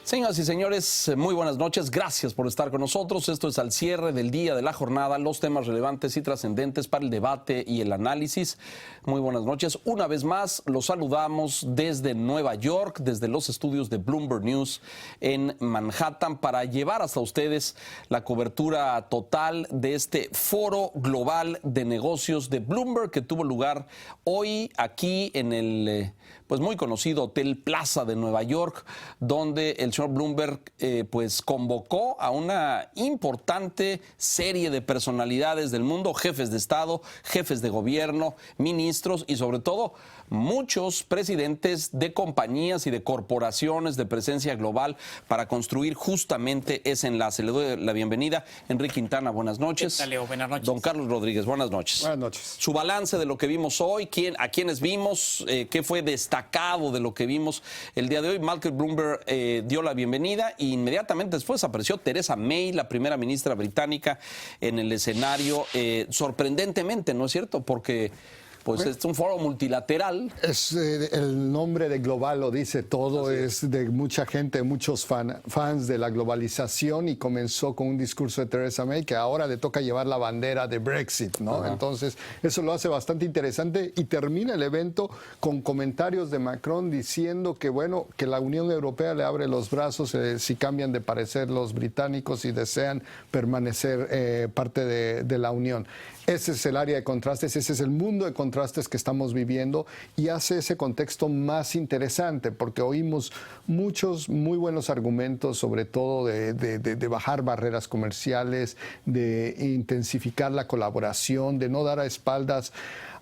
Señoras y señores, muy buenas noches. Gracias por estar con nosotros. Esto es al cierre del día de la jornada, los temas relevantes y trascendentes para el debate y el análisis. Muy buenas noches. Una vez más, los saludamos desde Nueva York, desde los estudios de Bloomberg News en Manhattan, para llevar hasta ustedes la cobertura total de este foro global de negocios de Bloomberg que tuvo lugar hoy aquí en el pues muy conocido Hotel Plaza de Nueva York, donde el señor Bloomberg pues convocó a una importante serie de personalidades del mundo, jefes de Estado, jefes de gobierno, ministros y sobre todo muchos presidentes de compañías y de corporaciones de presencia global para construir justamente ese enlace. Le doy la bienvenida. Enrique Quintana, buenas noches. ¿Qué tal, Leo? Buenas noches. Don Carlos Rodríguez, buenas noches. Buenas noches. Su balance de lo que vimos hoy, a quiénes vimos, qué fue destacado de lo que vimos el día de hoy. Malcolm Bloomberg dio la bienvenida e inmediatamente después apareció Theresa May, la primera ministra británica, en el escenario, sorprendentemente, ¿no es cierto? Porque pues es un foro multilateral. El nombre de global lo dice todo, es de mucha gente, muchos fans de la globalización, y comenzó con un discurso de Theresa May que ahora le toca llevar la bandera de Brexit, ¿no? Entonces eso lo hace bastante interesante, y termina el evento con comentarios de Macron diciendo que bueno, que la Unión Europea le abre los brazos si cambian de parecer los británicos y desean permanecer parte de la Unión. Ese es el área de contrastes, ese es el mundo de contrastes que estamos viviendo, y hace ese contexto más interesante porque oímos muchos muy buenos argumentos, sobre todo de bajar barreras comerciales, de intensificar la colaboración, de no dar a espaldas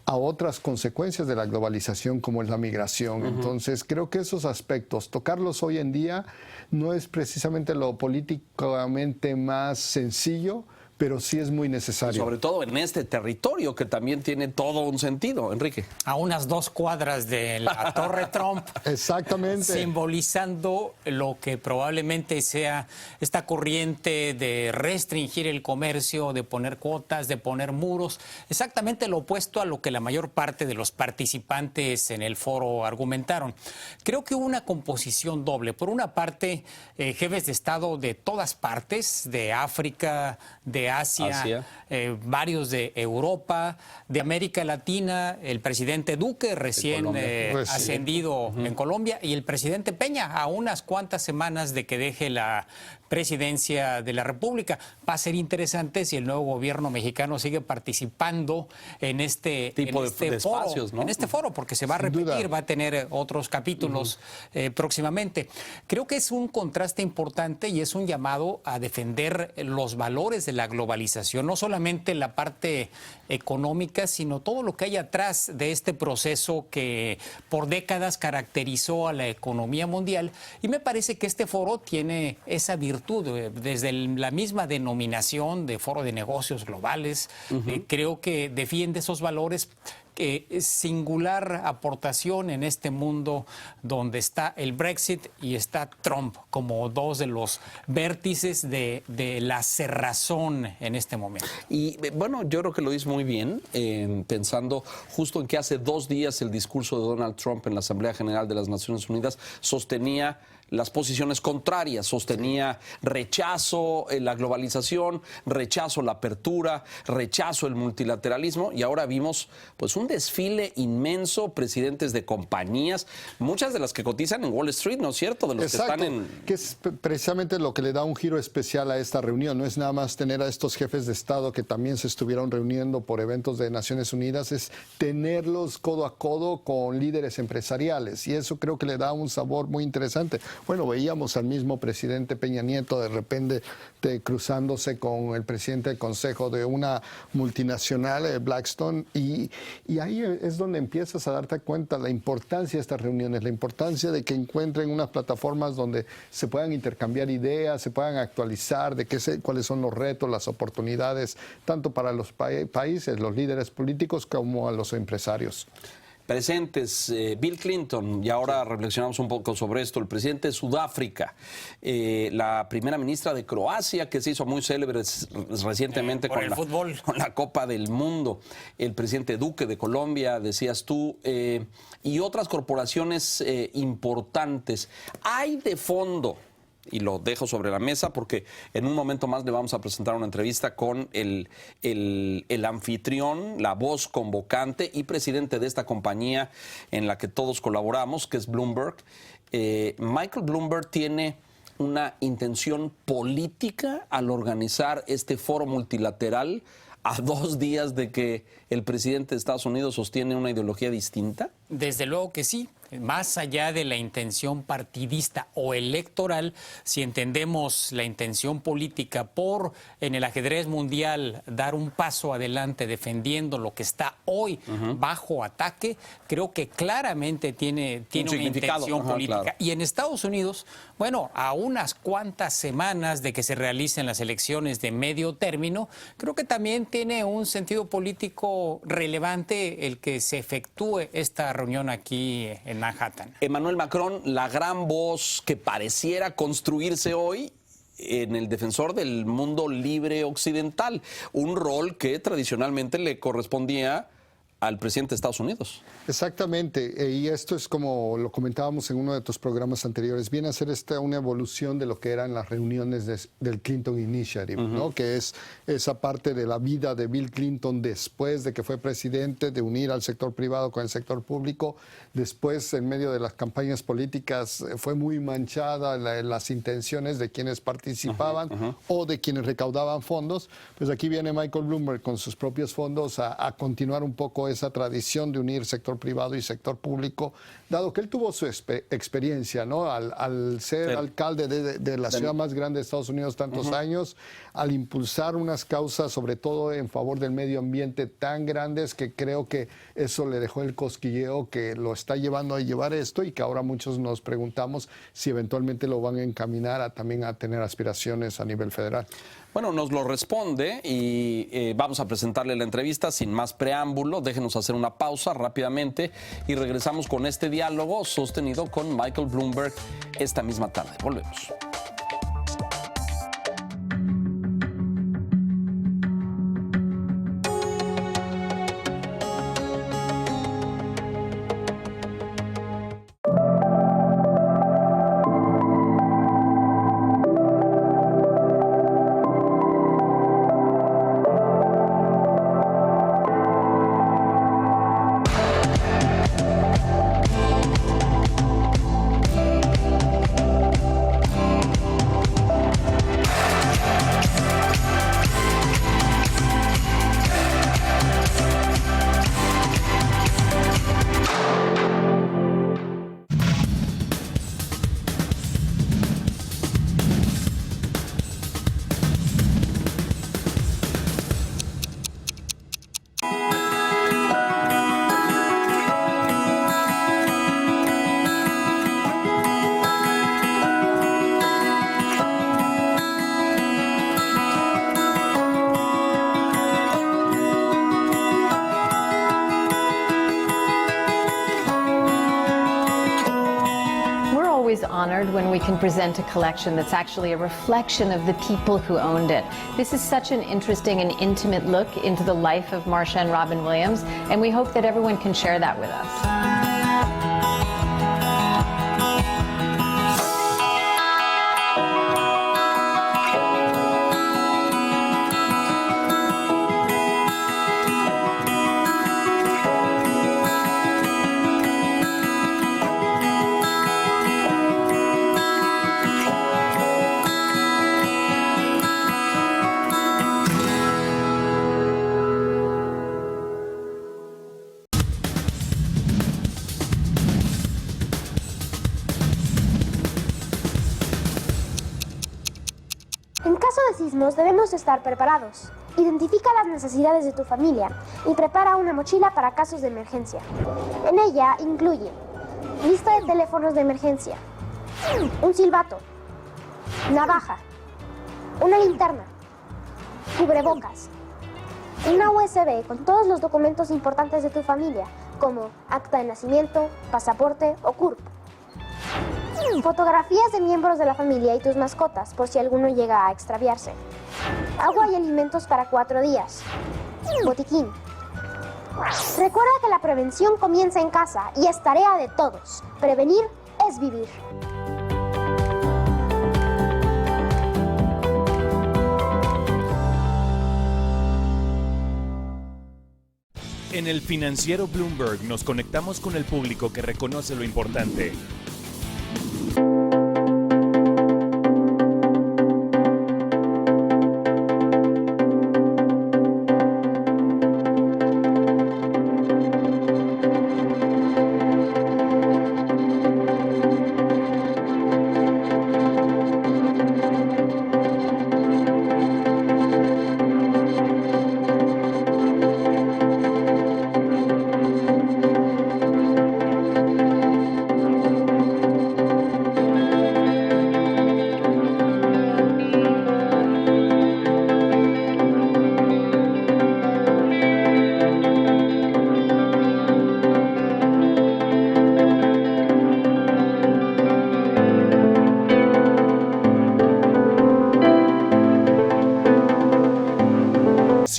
a otras consecuencias de la globalización como es la migración. Entonces creo que esos aspectos, tocarlos hoy en día, no es precisamente lo políticamente más sencillo, pero sí es muy necesario. Sobre todo en este territorio que también tiene todo un sentido, Enrique. A unas 2 cuadras de la Torre Trump. Exactamente. Simbolizando lo que probablemente sea esta corriente de restringir el comercio, de poner cuotas, de poner muros. Exactamente lo opuesto a lo que la mayor parte de los participantes en el foro argumentaron. Creo que hubo una composición doble. Por una parte, jefes de Estado de todas partes, de África, de Asia. Varios de Europa, de América Latina, el presidente Duque, recién ascendido en Colombia, y el presidente Peña, a unas cuantas semanas de que deje la presidencia de la República. Va a ser interesante si el nuevo gobierno mexicano sigue participando en este tipo de foro, espacios, ¿no? en este foro, porque se va a repetir, va a tener otros capítulos próximamente. Creo que es un contraste importante y es un llamado a defender los valores de la globalización, no solamente la parte económica, sino todo lo que hay atrás de este proceso que por décadas caracterizó a la economía mundial. Y me parece que este foro tiene esa virtud, desde la misma denominación de Foro de Negocios Globales. Creo que defiende esos valores. Singular aportación en este mundo donde está el Brexit y está Trump como dos de los vértices de la cerrazón en este momento. Y bueno, yo creo que lo dice muy bien, pensando justo en que hace 2 días el discurso de Donald Trump en la Asamblea General de las Naciones Unidas sostenía las posiciones contrarias, sostenía rechazo la globalización, rechazo la apertura, rechazo el multilateralismo, y ahora vimos pues un desfile inmenso, presidentes de compañías, muchas de las que cotizan en Wall Street, ¿no es cierto? De los Exacto, que están en... que es precisamente lo que le da un giro especial a esta reunión. No es nada más tener a estos jefes de Estado que también se estuvieron reuniendo por eventos de Naciones Unidas, es tenerlos codo a codo con líderes empresariales, y eso creo que le da un sabor muy interesante. Bueno, veíamos al mismo presidente Peña Nieto de repente cruzándose con el presidente del consejo de una multinacional, Blackstone, y ahí es donde empiezas a darte cuenta la importancia de estas reuniones, la importancia de que encuentren unas plataformas donde se puedan intercambiar ideas, se puedan actualizar de cuáles son los retos, las oportunidades, tanto para los países, los líderes políticos, como a los empresarios. Presentes, Bill Clinton, y ahora reflexionamos un poco sobre esto, el presidente de Sudáfrica, la primera ministra de Croacia, que se hizo muy célebre recientemente con la Copa del Mundo, el presidente Duque de Colombia, decías tú, y otras corporaciones importantes. Hay de fondo y lo dejo sobre la mesa porque en un momento más le vamos a presentar una entrevista con el anfitrión, la voz convocante y presidente de esta compañía en la que todos colaboramos, que es Bloomberg. Michael Bloomberg tiene una intención política al organizar este foro multilateral a 2 días de que el presidente de Estados Unidos sostiene una ideología distinta. Desde luego que sí. Más allá de la intención partidista o electoral, si entendemos la intención política por, en el ajedrez mundial, dar un paso adelante defendiendo lo que está hoy bajo ataque, creo que claramente tiene una intención política. Claro. Y en Estados Unidos, bueno, a unas cuantas semanas de que se realicen las elecciones de medio término, creo que también tiene un sentido político relevante el que se efectúe esta reunión aquí en Manhattan. Emmanuel Macron, la gran voz que pareciera construirse hoy en el defensor del mundo libre occidental, un rol que tradicionalmente le correspondía al presidente de Estados Unidos. Exactamente, y esto es como lo comentábamos en uno de tus programas anteriores, viene a ser una evolución de lo que eran las reuniones del Clinton Initiative, ¿no? Que es esa parte de la vida de Bill Clinton después de que fue presidente, de unir al sector privado con el sector público. Después, en medio de las campañas políticas, fue muy manchada las intenciones de quienes participaban o de quienes recaudaban fondos. Pues aquí viene Michael Bloomberg con sus propios fondos a continuar un poco esa tradición de unir sector privado y sector público, dado que él tuvo su experiencia, ¿no? Al ser alcalde de la ciudad más grande de Estados Unidos tantos años, al impulsar unas causas, sobre todo en favor del medio ambiente, tan grandes que creo que eso le dejó el cosquilleo que lo está llevando a llevar esto y que ahora muchos nos preguntamos si eventualmente lo van a encaminar también a tener aspiraciones a nivel federal. Bueno, nos lo responde y vamos a presentarle la entrevista sin más preámbulo. Déjenos hacer una pausa rápidamente y regresamos con este diálogo sostenido con Michael Bloomberg esta misma tarde. Volvemos. Honored when we can present a collection that's actually a reflection of the people who owned it. This is such an interesting and intimate look into the life of Marsha and Robin Williams, and we hope that everyone can share that with us. Debemos estar preparados. Identifica las necesidades de tu familia y prepara una mochila para casos de emergencia. En ella incluye lista de teléfonos de emergencia, un silbato, navaja, una linterna, cubrebocas, una USB con todos los documentos importantes de tu familia, como acta de nacimiento, pasaporte o CURP. Fotografías de miembros de la familia y tus mascotas, por si alguno llega a extraviarse. Agua y alimentos para 4 días. Botiquín. Recuerda que la prevención comienza en casa y es tarea de todos. Prevenir es vivir. En el financiero Bloomberg nos conectamos con el público que reconoce lo importante.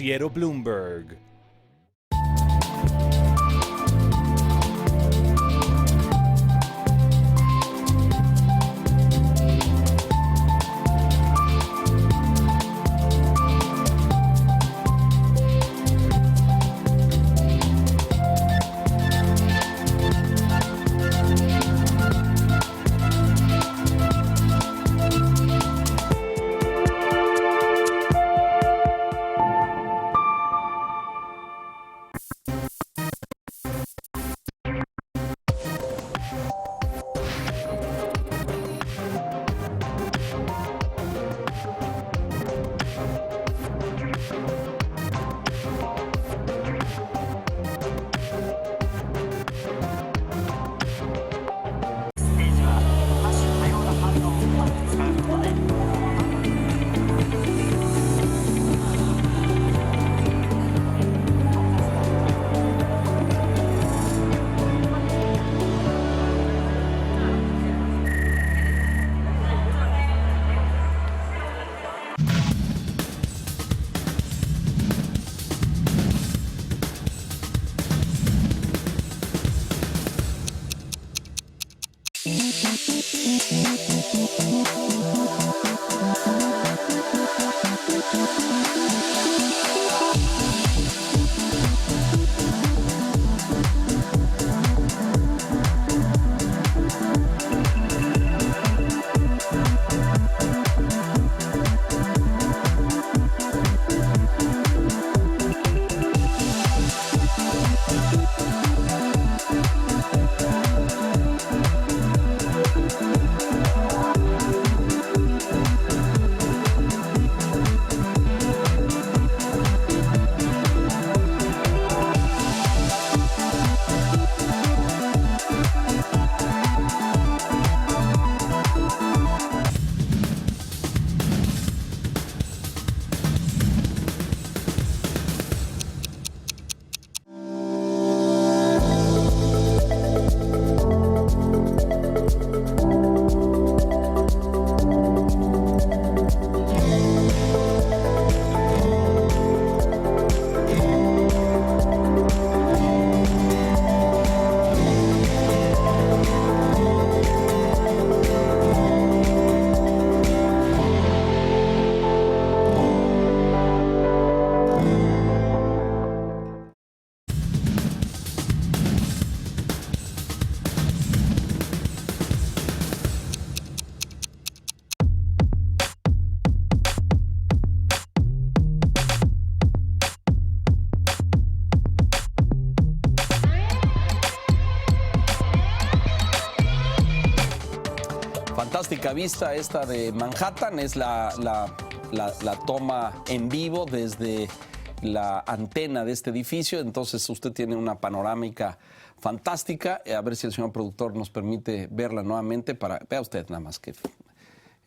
Financiero Bloomberg. Fantástica vista esta de Manhattan, es la toma en vivo desde la antena de este edificio, entonces usted tiene una panorámica fantástica. A ver si el señor productor nos permite verla nuevamente para... Vea usted nada más que...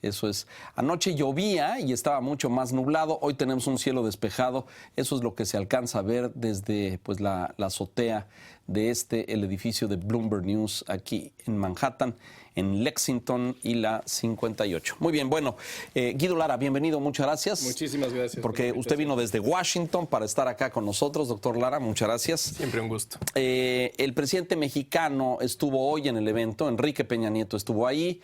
Eso es. Anoche llovía y estaba mucho más nublado. Hoy tenemos un cielo despejado. Eso es lo que se alcanza a ver desde pues, la azotea de el edificio de Bloomberg News aquí en Manhattan, en Lexington y la 58. Muy bien, bueno, Guido Lara, bienvenido, muchas gracias. Muchísimas gracias. Porque usted vino desde Washington para estar acá con nosotros, doctor Lara, muchas gracias. Siempre un gusto. El presidente mexicano estuvo hoy en el evento, Enrique Peña Nieto estuvo ahí,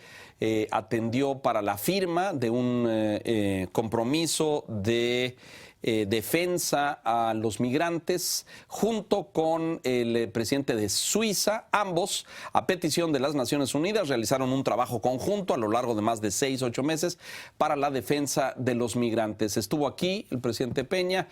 atendió para la firma de un compromiso de defensa a los migrantes junto con el presidente de Suiza. Ambos, a petición de las Naciones Unidas, realizaron un trabajo conjunto a lo largo de más de 6-8 meses para la defensa de los migrantes. Estuvo aquí el presidente Peña,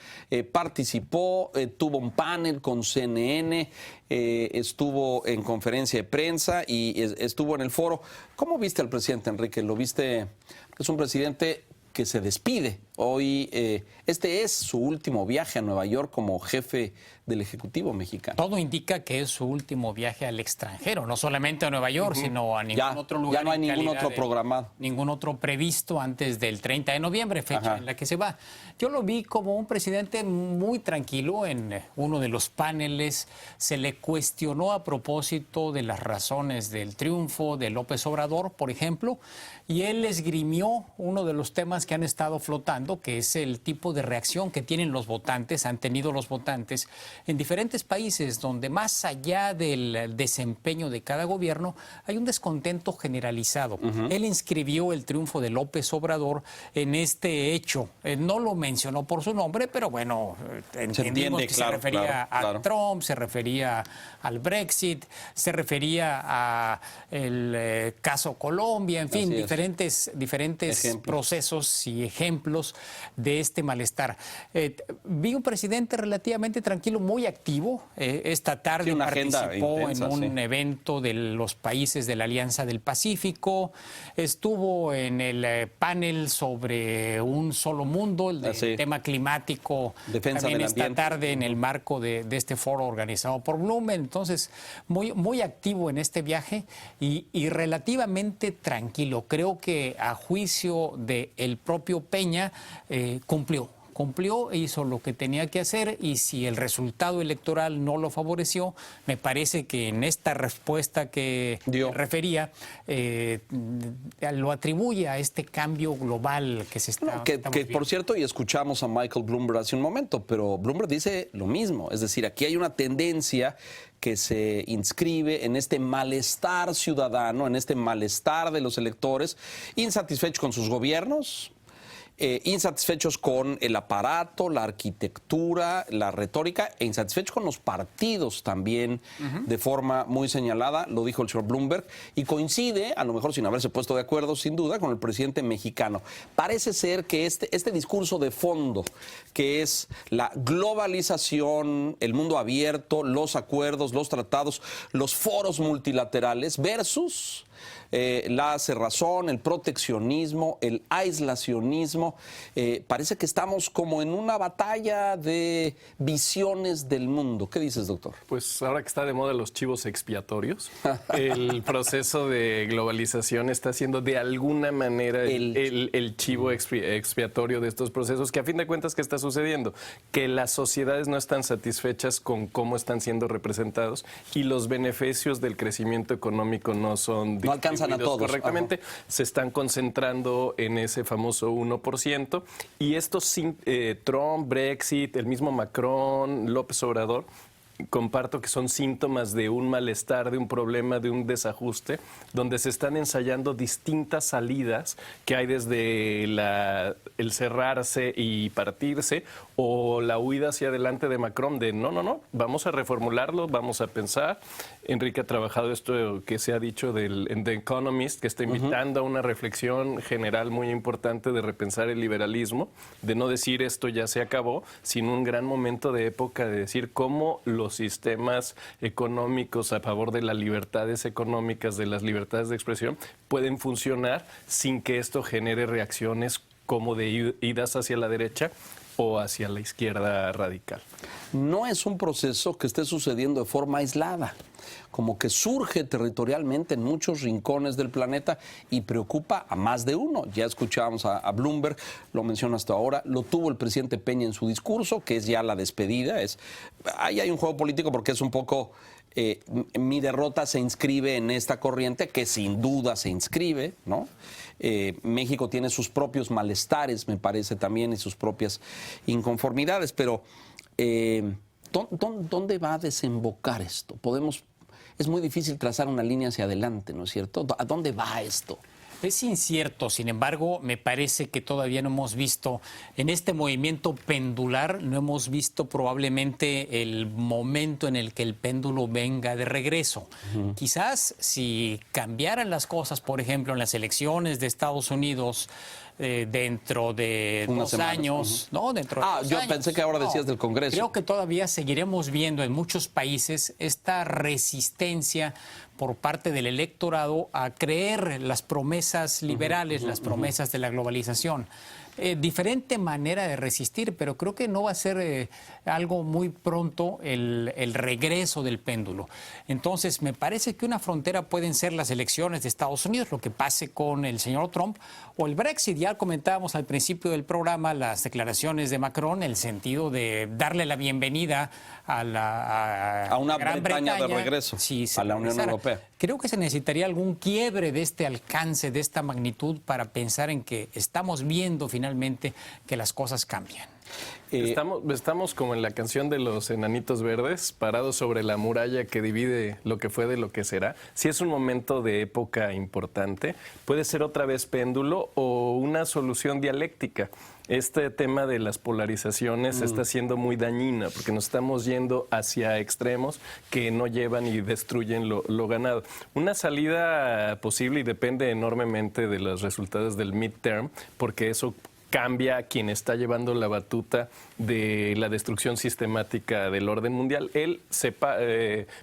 participó, tuvo un panel con CNN, estuvo en conferencia de prensa y estuvo en el foro. ¿Cómo viste al presidente, Enrique? ¿Lo viste? Es un presidente que se despide hoy. Este es su último viaje a Nueva York como jefe del Ejecutivo mexicano. Todo indica que es su último viaje al extranjero, no solamente a Nueva York, sino a ningún otro lugar. Ya no hay ningún otro programado. Ningún otro previsto antes del 30 de noviembre, fecha en la que se va. Yo lo vi como un presidente muy tranquilo. En uno de los paneles se le cuestionó a propósito de las razones del triunfo de López Obrador, por ejemplo, y él esgrimió uno de los temas que han estado flotando, que es el tipo de reacción que tienen los votantes, han tenido los votantes en diferentes países donde más allá del desempeño de cada gobierno hay un descontento generalizado. Él inscribió el triunfo de López Obrador en este hecho. No lo mencionó por su nombre, pero bueno, entendimos que se refería a Trump, se refería al Brexit, se refería a el caso Colombia, en fin, diferentes procesos y ejemplos de este malestar. Vi un presidente relativamente tranquilo, muy activo. Esta tarde participó intensa, en un evento de los países de la Alianza del Pacífico, estuvo en el panel sobre un solo mundo, el tema climático, defensa también del esta ambiente. tarde en el marco de este foro organizado por Bloomberg. Entonces, muy activo en este viaje y relativamente tranquilo. Creo que a juicio del propio Peña cumplió, hizo lo que tenía que hacer, y si el resultado electoral no lo favoreció, me parece que en esta respuesta que refería, lo atribuye a este cambio global que se está que por cierto, y escuchamos a Michael Bloomberg hace un momento, pero Bloomberg dice lo mismo, es decir, aquí hay una tendencia que se inscribe en este malestar ciudadano, en este malestar de los electores, insatisfechos con sus gobiernos, insatisfechos con el aparato, la arquitectura, la retórica, e insatisfechos con los partidos también, de forma muy señalada, lo dijo el señor Bloomberg, y coincide, a lo mejor sin haberse puesto de acuerdo, sin duda, con el presidente mexicano. Parece ser que este discurso de fondo, que es la globalización, el mundo abierto, los acuerdos, los tratados, los foros multilaterales, versus la cerrazón, el proteccionismo, el aislacionismo. Parece que estamos como en una batalla de visiones del mundo. ¿Qué dices, doctor? Pues ahora que está de moda los chivos expiatorios, el proceso de globalización está siendo de alguna manera el chivo expiatorio de estos procesos, que a fin de cuentas, ¿qué está sucediendo? Que las sociedades no están satisfechas con cómo están siendo representados y los beneficios del crecimiento económico no alcanzan a todos correctamente. Se están concentrando en ese famoso 1%, y estos Trump, Brexit, el mismo Macron, López Obrador, comparto que son síntomas de un malestar, de un problema, de un desajuste, donde se están ensayando distintas salidas que hay desde el cerrarse y partirse, o la huida hacia adelante de Macron de no, vamos a reformularlo, vamos a pensar. Enrique ha trabajado esto que se ha dicho en The Economist, que está invitando a una reflexión general muy importante de repensar el liberalismo, de no decir esto ya se acabó, sino un gran momento de época de decir cómo los sistemas económicos a favor de las libertades económicas, de las libertades de expresión, pueden funcionar sin que esto genere reacciones como de idas hacia la derecha o hacia la izquierda radical. No es un proceso que esté sucediendo de forma aislada, como que surge territorialmente en muchos rincones del planeta y preocupa a más de uno. Ya escuchábamos a Bloomberg, lo menciona hasta ahora, lo tuvo el presidente Peña en su discurso, que es ya la despedida. Ahí hay un juego político porque es un poco... mi derrota se inscribe en esta corriente, que sin duda se inscribe, ¿no? México tiene sus propios malestares, me parece también, y sus propias inconformidades, pero ¿dónde va a desembocar esto? Es muy difícil trazar una línea hacia adelante, ¿no es cierto? ¿A dónde va esto? Es incierto, sin embargo, me parece que todavía no hemos visto, en este movimiento pendular, no hemos visto probablemente el momento en el que el péndulo venga de regreso. Quizás si cambiaran las cosas, por ejemplo, en las elecciones de Estados Unidos, dentro de Unas 2 semanas, años, ¿no? Dentro de 2 yo años. pensé que ahora decías del Congreso. Creo que todavía seguiremos viendo en muchos países esta resistencia por parte del electorado a creer las promesas liberales, las promesas de la globalización. Diferente manera de resistir, pero creo que no va a ser algo muy pronto el regreso del péndulo. Entonces, me parece que una frontera pueden ser las elecciones de Estados Unidos, lo que pase con el señor Trump, o el Brexit. Ya comentábamos al principio del programa las declaraciones de Macron, el sentido de darle la bienvenida a una Gran Bretaña de Bretaña, regreso si se a la Unión regresara. Europea. Creo que se necesitaría algún quiebre de este alcance, de esta magnitud, para pensar en que estamos viendo finalmente que las cosas cambian. Estamos como en la canción de los Enanitos Verdes, parados sobre la muralla que divide lo que fue de lo que será. Si es un momento de época importante, puede ser otra vez péndulo o una solución dialéctica. Este tema de las polarizaciones está siendo muy dañina porque nos estamos yendo hacia extremos que no llevan y destruyen lo ganado. Una salida posible, y depende enormemente de los resultados del midterm, porque eso cambia a quien está llevando la batuta de la destrucción sistemática del orden mundial.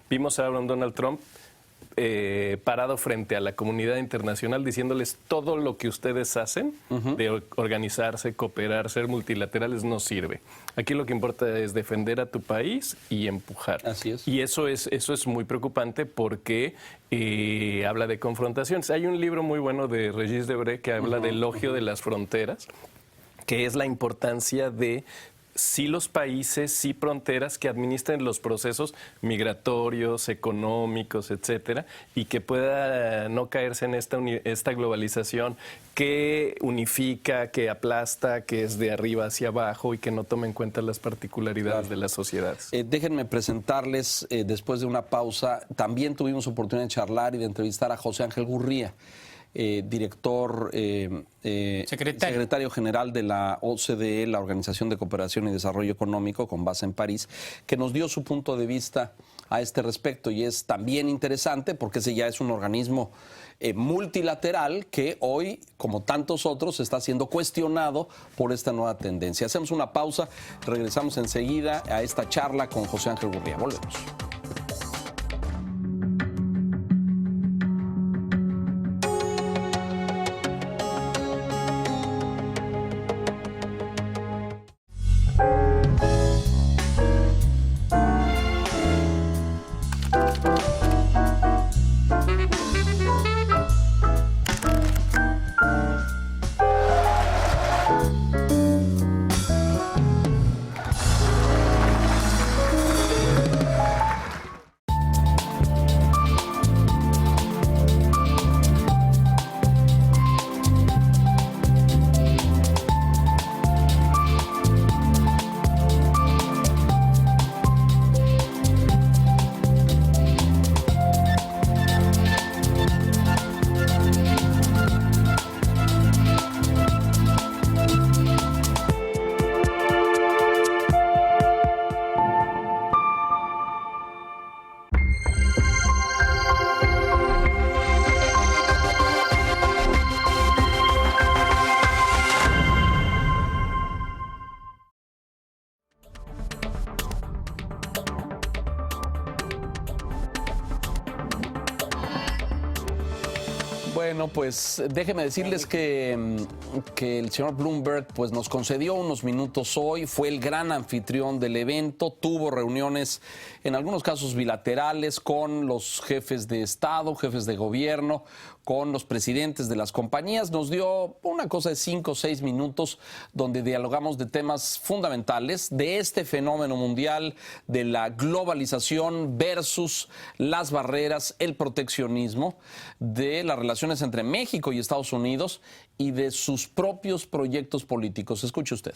Vimos a Donald Trump parado frente a la comunidad internacional diciéndoles todo lo que ustedes hacen de organizarse, cooperar, ser multilaterales no sirve. Aquí lo que importa es defender a tu país y empujar. Así es. Y eso es muy preocupante porque habla de confrontaciones. Hay un libro muy bueno de Regis Debray que habla del elogio de las fronteras, que es la importancia de sí los países, sí fronteras que administren los procesos migratorios, económicos, etcétera, y que pueda no caerse en esta globalización que unifica, que aplasta, que es de arriba hacia abajo y que no toma en cuenta las particularidades de las sociedades. Déjenme presentarles, después de una pausa, también tuvimos oportunidad de charlar y de entrevistar a José Ángel Gurría, director, secretario general de la OCDE, la Organización de Cooperación y Desarrollo Económico, con base en París, que nos dio su punto de vista a este respecto, y es también interesante porque ese ya es un organismo multilateral que hoy, como tantos otros, está siendo cuestionado por esta nueva tendencia. Hacemos una pausa, regresamos enseguida a esta charla con José Ángel Gurría. Volvemos. Bueno, pues déjenme decirles que el señor Bloomberg pues, nos concedió unos minutos hoy, fue el gran anfitrión del evento, tuvo reuniones en algunos casos bilaterales con los jefes de Estado, jefes de gobierno, con los presidentes de las compañías. Nos dio una cosa de 5 o 6 minutos donde dialogamos de temas fundamentales de este fenómeno mundial de la globalización versus las barreras, el proteccionismo, de las relaciones entre México y Estados Unidos y de sus propios proyectos políticos. Escuche usted.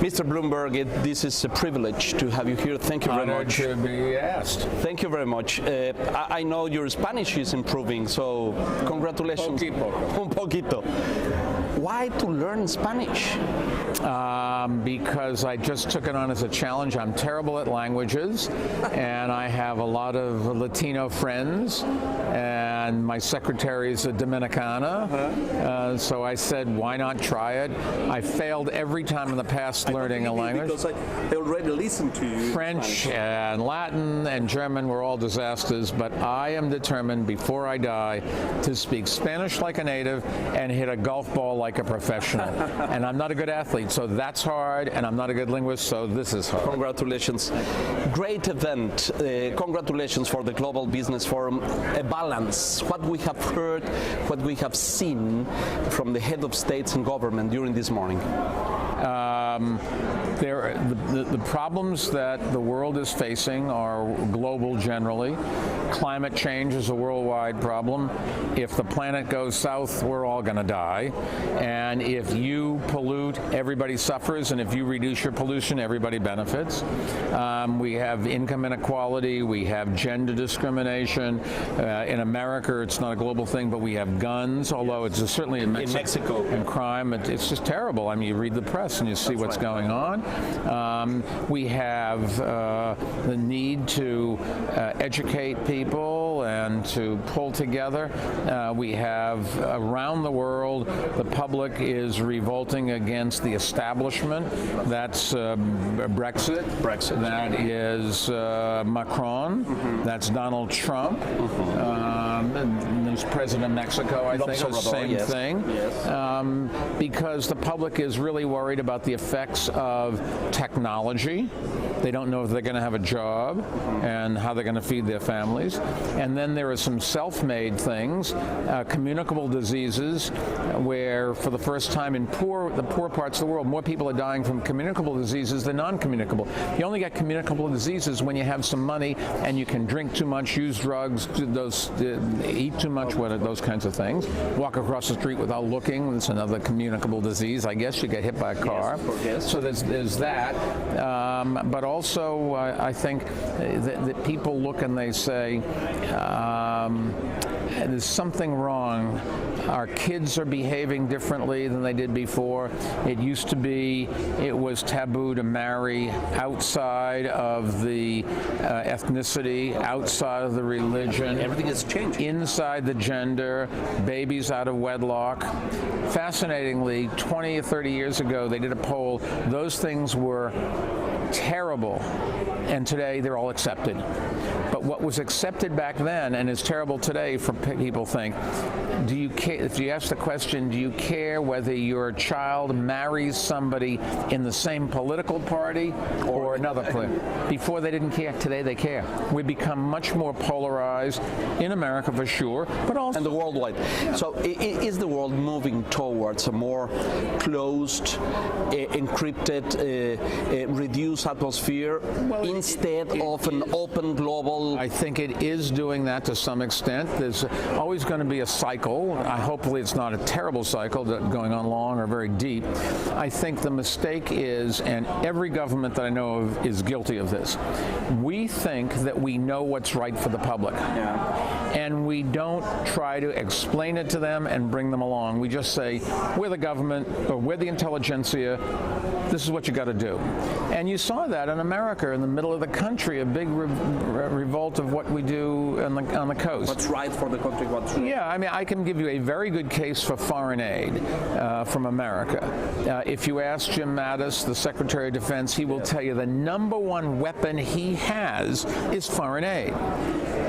Mr. Bloomberg, this is a privilege to have you here. Thank you very much. To be asked. Thank you very much. I know your Spanish is improving, so congratulations. Un poquito. Why to learn Spanish? Because I just took it on as a challenge. I'm terrible at languages, and I have a lot of Latino friends, and my secretary is a Dominicana, so I said, why not try it? I failed every time in the past learning a language. Because I already listened to you. French and Latin and German were all disasters, but I am determined before I die to speak Spanish like a native and hit a golf ball like a professional. And I'm not a good athlete, so that's hard, and I'm not a good linguist, so this is hard. Congratulations. Great event. Congratulations for the Global Business Forum. A balance. What we have heard, what we have seen from the head of states and government during this morning. The problems that the world is facing are global generally. Climate change is a worldwide problem. If the planet goes south, we're all going to die. And if you pollute, everybody suffers. And if you reduce your pollution, everybody benefits. We have income inequality. We have gender discrimination. In America, it's not a global thing, but we have guns, although it's certainly in Mexico. And crime, it's just terrible. I mean, you read the press and you see what's going on. We have the need to educate people and to pull together. We have around the world, the public is revolting against the establishment. That's Brexit. That is Macron. That's Donald Trump. There's President of Mexico, I think, the same thing. Because the public is really worried about the effects of technology. They don't know if they're going to have a job and how they're going to feed their families. And then there are some self-made things, communicable diseases, where for the first time in the poor parts of the world, more people are dying from communicable diseases than non-communicable. You only get communicable diseases when you have some money and you can drink too much, use drugs, eat too much, those kinds of things. Walk across the street without looking, that's another communicable disease. I guess you get hit by a car. So there's that. But also, I think that people look and they say, there's something wrong. Our kids are behaving differently than they did before. It used to be, it was taboo to marry outside of the ethnicity, outside of the religion. Everything has changed. Inside the gender, babies out of wedlock. Fascinatingly, 20 or 30 years ago, they did a poll. Those things were terrible, and today they're all accepted. But what was accepted back then and is terrible today, for people think, do you care, if you ask the question, do you care whether your child marries somebody in the same political party or another party? Before they didn't care, today they care. We've become much more polarized in America for sure, but also and the worldwide. So is the world moving towards a more closed, encrypted, reduced atmosphere instead of an open global? I think it is doing that to some extent. There's always going to be a cycle. Hopefully it's not a terrible cycle going on long or very deep. I think the mistake is, and every government that I know of is guilty of this, we think that we know what's right for the public. And we don't try to explain it to them and bring them along. We just say, we're the government, or we're the intelligentsia, this is what you got to do. And you saw that in America, in the middle of the country, a big revolt of what we do on the coast. What's right for the country, what's right? Yeah, I mean, I can give you a very good case for foreign aid from America. If you ask Jim Mattis, the Secretary of Defense, he will tell you the number one weapon he has is foreign aid.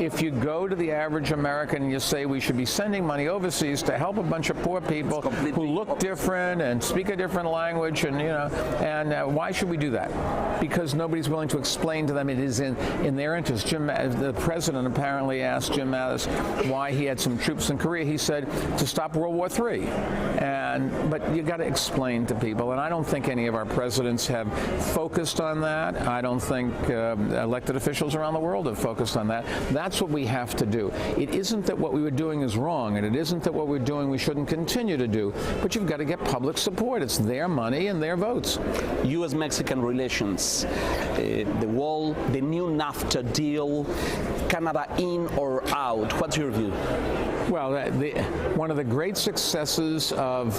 If you go to the average American and you say we should be sending money overseas to help a bunch of poor people who look different and speak a different language, and why should we do that? Because nobody's willing to explain to them it is in their interest. The president apparently asked Jim Mattis why he had some troops in Korea. He said to stop World War III. But you got to explain to people, and I don't think any of our presidents have focused on that. I don't think elected officials around the world have focused on that. That's what we have to do. It isn't that what we were doing is wrong, and it isn't that what we're doing we shouldn't continue to do, but you've got to get public support. It's their money and their votes. U.S.-Mexican relations, the wall, the new NAFTA deal, Canada in or out? What's your view? Well, one of the great successes of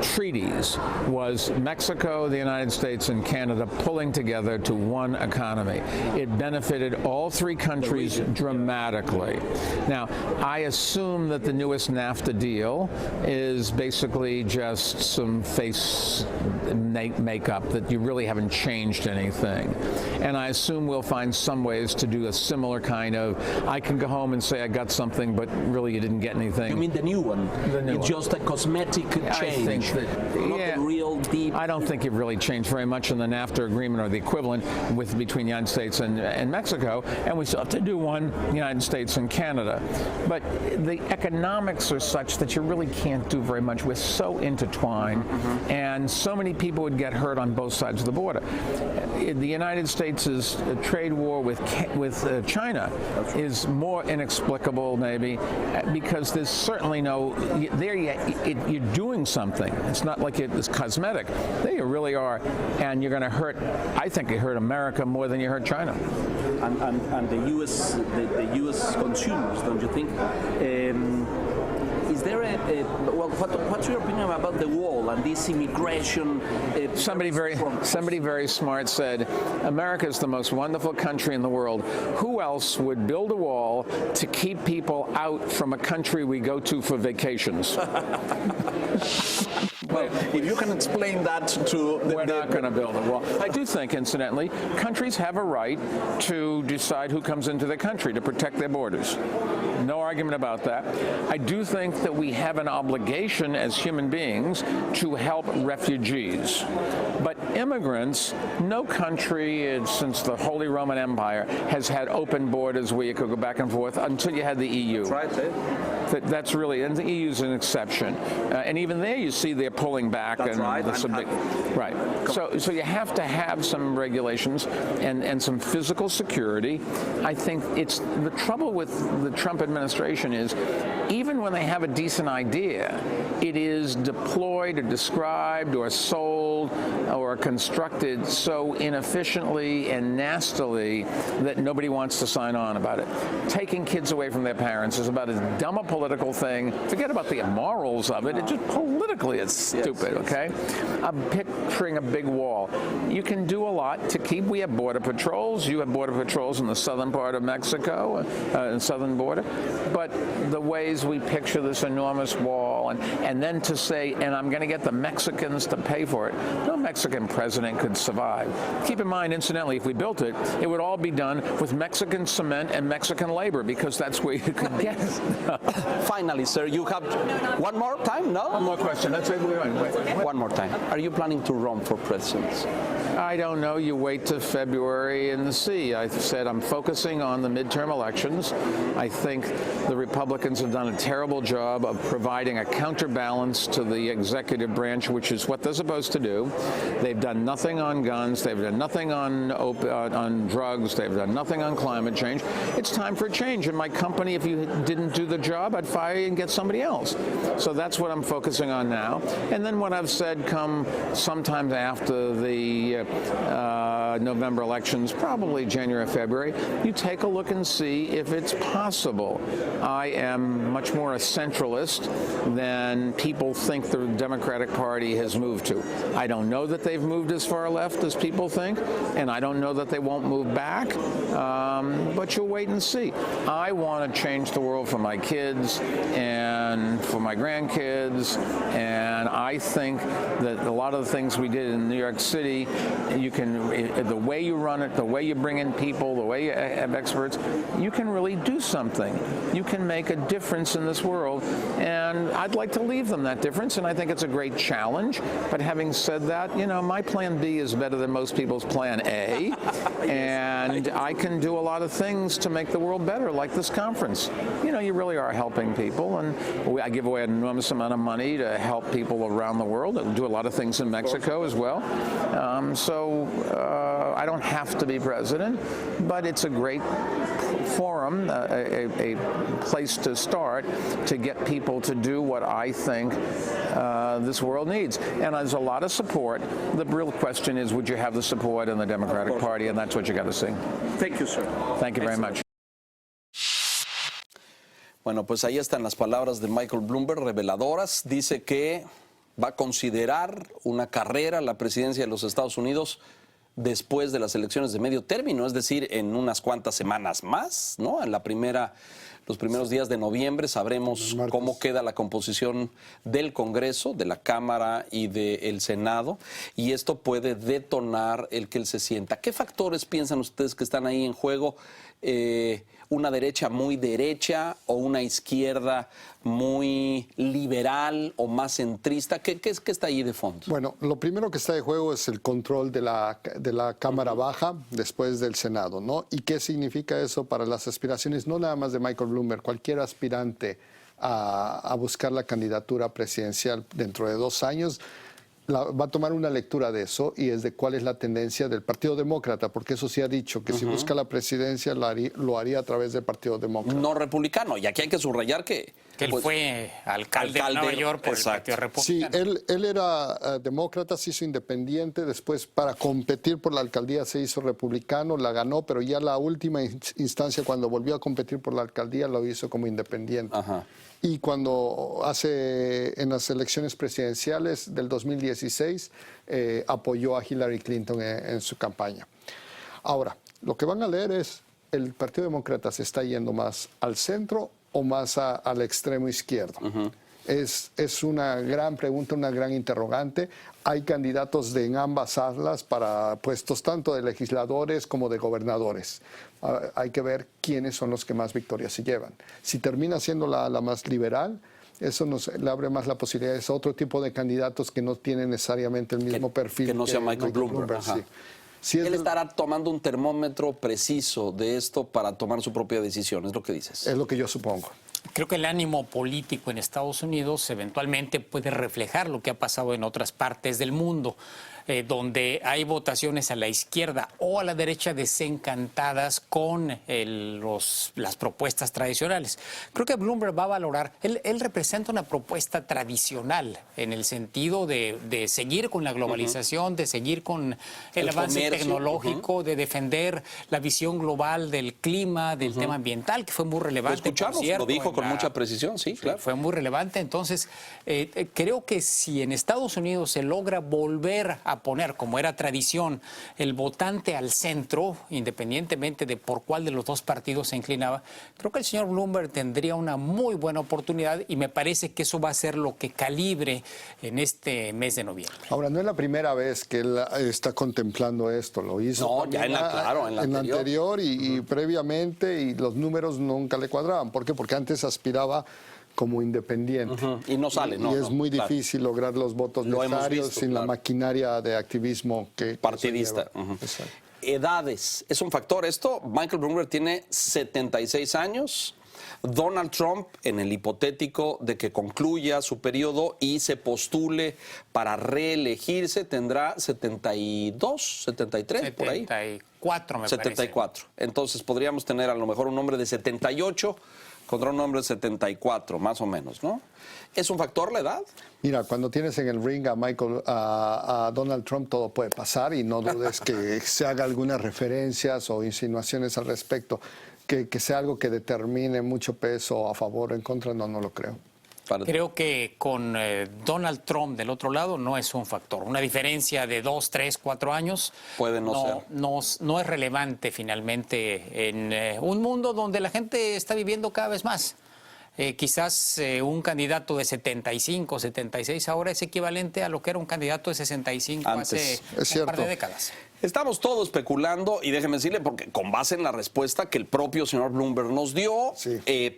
treaties was Mexico, the United States, and Canada pulling together to one economy. It benefited all three countries dramatically. Now, I assume that the newest NAFTA deal is basically just some face makeup, that you really haven't changed anything. And I assume we'll find some ways to do a similar kind of, I can go home and say I got something, but really you didn't get anything. You mean the new one? The new it's one. Just a cosmetic change. I think that, not yeah, the real deep. I don't think it really changed very much in the NAFTA agreement or the equivalent between the United States and Mexico, and we still have to do one, United States and Canada. But the economics are such that you really can't do very much. We're so intertwined, and so many people would get hurt on both sides of the border. The United States' trade war with China is more inexplicable, maybe, because there's certainly no, you're doing something. It's not like it's cosmetic. There you really are, and you're going to hurt, I think it hurt America more than you hurt China. And the U.S. consumers, don't you think? Is there well, what's your opinion about the wall and this immigration? Somebody very smart said, America is the most wonderful country in the world. Who else would build a wall to keep people out from a country we go to for vacations? Well, if you can explain that to we're not going to build a wall. I do think, incidentally, countries have a right to decide who comes into their country to protect their borders. No argument about that. I do think that we have an obligation as human beings to help refugees. But immigrants, no country since the Holy Roman Empire has had open borders where you could go back and forth until you had the EU. That's right. That's really, and the EU is an exception. And even there you see they're pulling back. That's right. Right. So you have to have some regulations and some physical security. I think it's the trouble with the Trump administration is even when they have a decent idea, it is deployed or described or sold or constructed so inefficiently and nastily that nobody wants to sign on about it. Taking kids away from their parents is about as dumb a political thing. Forget about the morals of it. It just politically it's stupid, okay? I'm picturing a big wall. You can do a lot to keep. We have border patrols. You have border patrols in the southern part of Mexico, the southern border. But the ways we picture this enormous wall and then to say, and I'm going to get the Mexicans to pay for it. No Mexican president could survive. Keep in mind, incidentally, if we built it, it would all be done with Mexican cement and Mexican labor because that's where you could get it. Finally, sir, you have one more time? No? One more question. That's it. One more time. Are you planning to run for president? I don't know. You wait till February and see. I said I'm focusing on the midterm elections. I think the Republicans have done a terrible job of providing a counterbalance to the executive branch, which is what they're supposed to do. They've done nothing on guns. They've done nothing on drugs. They've done nothing on climate change. It's time for a change. In my company, if you didn't do the job, I'd fire you and get somebody else. So that's what I'm focusing on now. And then what I've said come sometime after the November elections, probably January or February, you take a look and see if it's possible. I am much more a centralist than people think the Democratic Party has moved to. I don't know that they've moved as far left as people think, and I don't know that they won't move back, but you'll wait and see. I want to change the world for my kids and for my grandkids, and I think that a lot of the things we did in New York City, you can, the way you run it, the way you bring in people, the way you have experts, you can really do something. You can make a difference in this world, and I'd like to leave them that difference, and I think it's a great challenge. But having said that, you know, my plan B is better than most people's plan A, and I can do a lot of things to make the world better, like this conference. You know, you really are helping people, and I give away an enormous amount of money to help people around the world. I do a lot of things in Mexico as well. So I don't have to be president, but it's a great forum, a place to start to get people to do what I think this world needs. And there's a lot of support. The real question is, would you have the support in the Democratic Party? And that's what you got to see. Thank you, sir. Thank you very much. Bueno, pues ahí están las palabras de Michael Bloomberg, reveladoras. Dice que va a considerar una carrera a la presidencia de los Estados Unidos después de las elecciones de medio término, es decir, en unas cuantas semanas más, ¿no? En los primeros días de noviembre sabremos cómo queda la composición del Congreso, de la Cámara y del Senado, y esto puede detonar el que él se sienta. ¿Qué factores piensan ustedes que están ahí en juego? ¿Una derecha muy derecha o una izquierda muy liberal o más centrista? ¿Qué está ahí de fondo? Bueno, lo primero que está de juego es el control de la Cámara Baja después del Senado, ¿no? ¿Y qué significa eso para las aspiraciones, no nada más de Michael Bloomberg, cualquier aspirante a buscar la candidatura presidencial dentro de 2 años? Va a tomar una lectura de eso y es de cuál es la tendencia del Partido Demócrata, porque eso sí ha dicho que si busca la presidencia lo haría a través del Partido Demócrata. No republicano, y aquí hay que subrayar que él fue alcalde de Nueva York por el Partido Republicano. Sí, él era demócrata, se hizo independiente, después para competir por la alcaldía se hizo republicano, la ganó, pero ya la última instancia cuando volvió a competir por la alcaldía lo hizo como independiente. Ajá. Y cuando en las elecciones presidenciales del 2016 apoyó a Hillary Clinton en su campaña. Ahora, lo que van a leer es, ¿el Partido Demócrata se está yendo más al centro o más al extremo izquierdo? Es una gran pregunta, una gran interrogante. Hay candidatos en ambas alas para puestos tanto de legisladores como de gobernadores. Hay que ver quiénes son los que más victorias se llevan. Si termina siendo la más liberal, eso le abre más la posibilidad de otro tipo de candidatos que no tienen necesariamente el mismo perfil. Que no sea Michael Bloomberg. Sí. Sí, él estará tomando un termómetro preciso de esto para tomar su propia decisión, es lo que dices. Es lo que yo supongo. Creo que el ánimo político en Estados Unidos eventualmente puede reflejar lo que ha pasado en otras partes del mundo, donde hay votaciones a la izquierda o a la derecha desencantadas con las propuestas tradicionales. Creo que Bloomberg va a valorar, él representa una propuesta tradicional en el sentido de seguir con la globalización, de seguir con el avance comercio, tecnológico, de defender la visión global del clima, del tema ambiental, que fue muy relevante. Lo escuchamos, lo dijo con mucha precisión, sí, claro. Fue muy relevante. Entonces, creo que si en Estados Unidos se logra volver a poner, como era tradición, el votante al centro, independientemente de por cuál de los dos partidos se inclinaba, creo que el señor Bloomberg tendría una muy buena oportunidad y me parece que eso va a ser lo que calibre en este mes de noviembre. Ahora, no es la primera vez que él está contemplando esto, lo hizo ya en la anterior y previamente, y los números nunca le cuadraban. ¿Por qué? Porque antes aspiraba como independiente. Y no sale, y es muy difícil lograr los votos necesarios sin la maquinaria de activismo partidista. Edades, ¿es un factor esto? Michael Bloomberg tiene 76 años. Donald Trump, en el hipotético de que concluya su periodo y se postule para reelegirse, tendrá 72, 73, por ahí. 74, me 74. Parece. Entonces podríamos tener a lo mejor un hombre de 78 contra un hombre de 74, más o menos, ¿no? ¿Es un factor la edad? Mira, cuando tienes en el ring a Donald Trump, todo puede pasar y no dudes que se haga algunas referencias o insinuaciones al respecto. Que sea algo que determine mucho peso a favor o en contra, no lo creo. Creo que con Donald Trump del otro lado no es un factor. Una diferencia de 2, 3, 4 años puede ser. No es relevante finalmente en un mundo donde la gente está viviendo cada vez más. Quizás un candidato de 75, 76 ahora es equivalente a lo que era un candidato de 65 antes. Hace un par de décadas. Estamos todos especulando, y déjeme decirle, porque con base en la respuesta que el propio señor Bloomberg nos dio,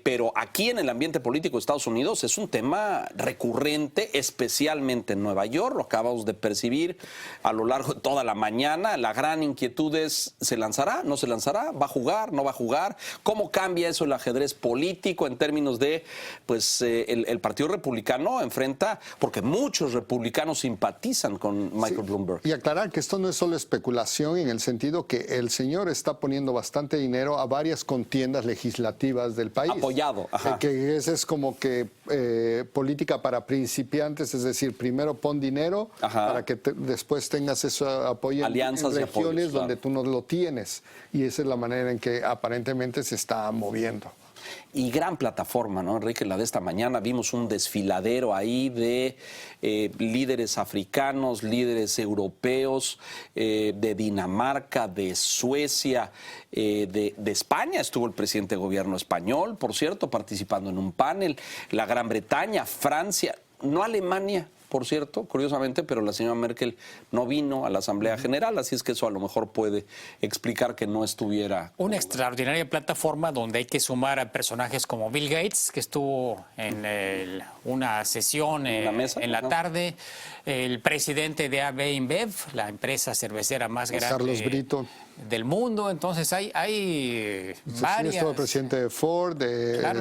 pero aquí en el ambiente político de Estados Unidos es un tema recurrente, especialmente en Nueva York, lo acabamos de percibir a lo largo de toda la mañana. La gran inquietud es, ¿se lanzará? ¿No se lanzará? ¿Va a jugar? ¿No va a jugar? ¿Cómo cambia eso el ajedrez político en términos de, pues, el Partido Republicano enfrenta, porque muchos republicanos simpatizan con Michael Bloomberg? Y aclarar que esto no es solo especulación. especulación en el sentido que el señor está poniendo bastante dinero a varias contiendas legislativas del país. Apoyado, ajá. Que esa es como que política para principiantes, es decir, primero pon dinero para que después tengas ese apoyo alianzas en y apoyos, regiones claro, donde tú no lo tienes. Y esa es la manera en que aparentemente se está moviendo. Y gran plataforma, ¿no, Enrique? La de esta mañana vimos un desfiladero ahí de líderes africanos, líderes europeos, de Dinamarca, de Suecia, de España. Estuvo el presidente de gobierno español, por cierto, participando en un panel. La Gran Bretaña, Francia, no Alemania, por cierto, curiosamente, pero la señora Merkel no vino a la Asamblea General, así es que eso a lo mejor puede explicar que no estuviera. Una extraordinaria plataforma donde hay que sumar a personajes como Bill Gates, que estuvo en una sesión en la tarde, el presidente de AB InBev, la empresa cervecera más grande Carlos Brito del mundo. Entonces hay varias. Estuvo el presidente de Ford, Claro,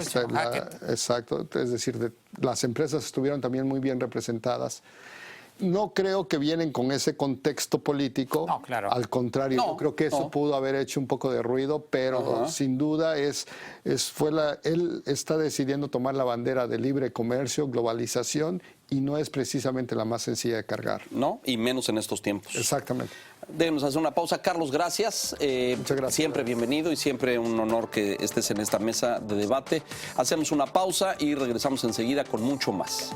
exacto, es decir, las empresas estuvieron también muy bien representadas. No creo que vienen con ese contexto político. No, claro. Al contrario, yo creo que eso pudo haber hecho un poco de ruido, pero sin duda él está decidiendo tomar la bandera de libre comercio, globalización, y no es precisamente la más sencilla de cargar. No, y menos en estos tiempos. Exactamente. Debemos hacer una pausa. Carlos, gracias. Muchas gracias. Siempre bienvenido y siempre un honor que estés en esta mesa de debate. Hacemos una pausa y regresamos enseguida con mucho más.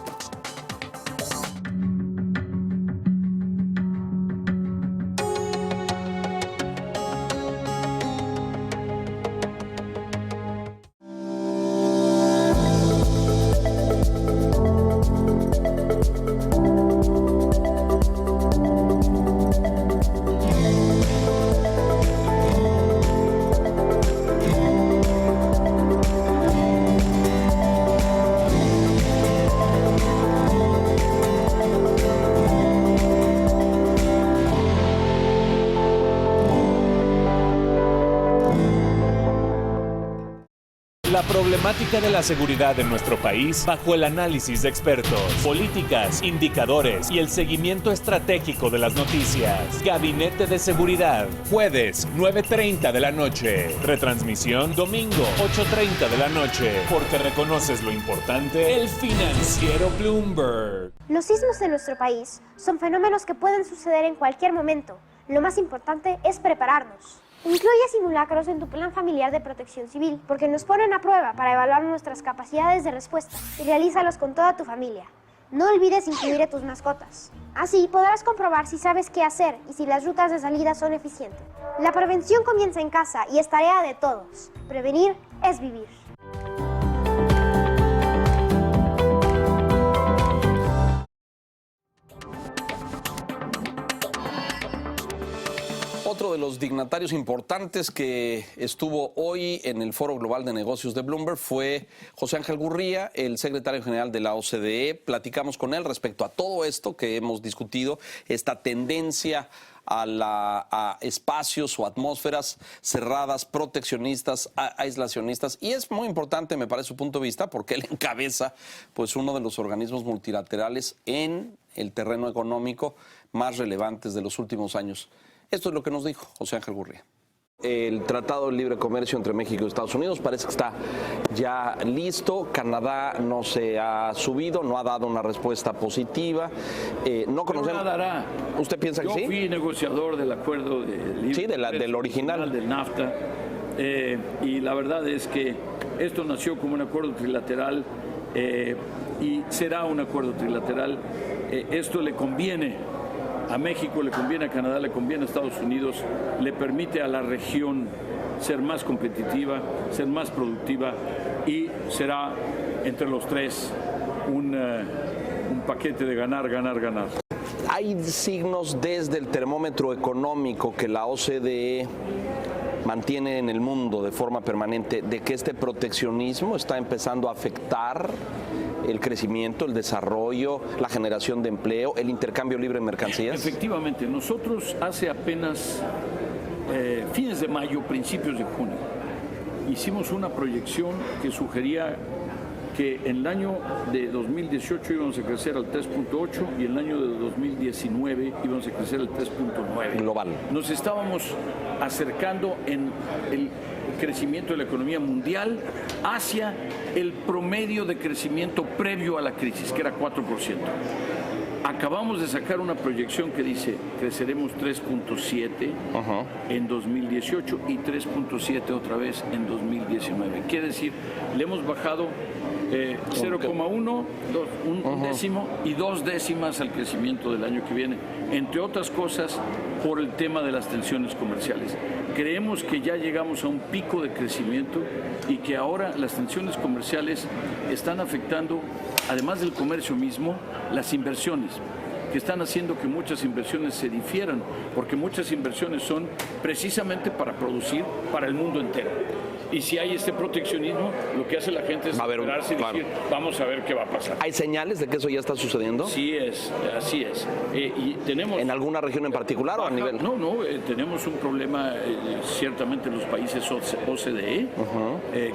La problemática de la seguridad en nuestro país bajo el análisis de expertos, políticas, indicadores y el seguimiento estratégico de las noticias. Gabinete de Seguridad, jueves 9:30 de la noche. Retransmisión domingo 8:30 de la noche. Porque reconoces lo importante, el financiero Bloomberg. Los sismos en nuestro país son fenómenos que pueden suceder en cualquier momento. Lo más importante es prepararnos. Incluye simulacros en tu plan familiar de protección civil, porque nos ponen a prueba para evaluar nuestras capacidades de respuesta, y realízalos con toda tu familia. No olvides incluir a tus mascotas. Así podrás comprobar si sabes qué hacer y si las rutas de salida son eficientes. La prevención comienza en casa y es tarea de todos. Prevenir es vivir. Otro de los dignatarios importantes que estuvo hoy en el Foro Global de Negocios de Bloomberg fue José Ángel Gurría, el secretario general de la OCDE. Platicamos con él respecto a todo esto que hemos discutido, esta tendencia a espacios o atmósferas cerradas, proteccionistas, aislacionistas. Y es muy importante, me parece, su punto de vista, porque él encabeza pues, uno de los organismos multilaterales en el terreno económico más relevantes de los últimos años. Esto es lo que nos dijo José Ángel Gurría. El Tratado de Libre Comercio entre México y Estados Unidos parece que está ya listo. Canadá no se ha subido, no ha dado una respuesta positiva. No conocemos. Dará. ¿Usted piensa que sí? Yo fui negociador del acuerdo del original. Del NAFTA. Y la verdad es que esto nació como un acuerdo trilateral y será un acuerdo trilateral. Esto le conviene a México, le conviene a Canadá, le conviene a Estados Unidos, le permite a la región ser más competitiva, ser más productiva y será entre los tres un paquete de ganar, ganar, ganar. Hay signos desde el termómetro económico que la OCDE mantiene en el mundo de forma permanente de que este proteccionismo está empezando a afectar el crecimiento, el desarrollo, la generación de empleo, el intercambio libre de mercancías. Efectivamente, nosotros hace apenas fines de mayo, principios de junio, hicimos una proyección que sugería que en el año de 2018 íbamos a crecer al 3.8 y en el año de 2019 íbamos a crecer al 3.9. Global. Nos estábamos acercando en el crecimiento de la economía mundial hacia el promedio de crecimiento previo a la crisis, que era 4%. Acabamos de sacar una proyección que dice creceremos 3.7 en 2018 y 3.7 otra vez en 2019. Quiere decir, le hemos bajado 0,1, un décimo y 2 décimas al crecimiento del año que viene, entre otras cosas por el tema de las tensiones comerciales. Creemos que ya llegamos a un pico de crecimiento y que ahora las tensiones comerciales están afectando, además del comercio mismo, las inversiones, que están haciendo que muchas inversiones se difieran, porque muchas inversiones son precisamente para producir para el mundo entero. Y si hay este proteccionismo, lo que hace la gente es esperarse y decir, vamos a ver qué va a pasar. ¿Hay señales de que eso ya está sucediendo? Sí es, así es. Y tenemos, ¿en alguna región en particular o a nivel? No, tenemos un problema ciertamente en los países OCDE,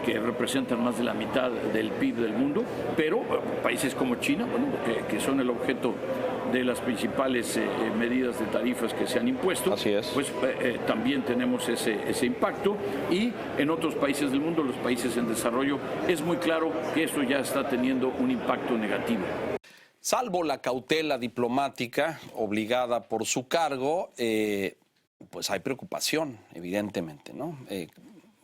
que representan más de la mitad del PIB del mundo, pero países como China, bueno, que son el objeto de las principales medidas de tarifas que se han impuesto, así es, pues también tenemos ese impacto, y en otros países del mundo, los países en desarrollo, es muy claro que esto ya está teniendo un impacto negativo. Salvo la cautela diplomática obligada por su cargo, pues hay preocupación, evidentemente, ¿no?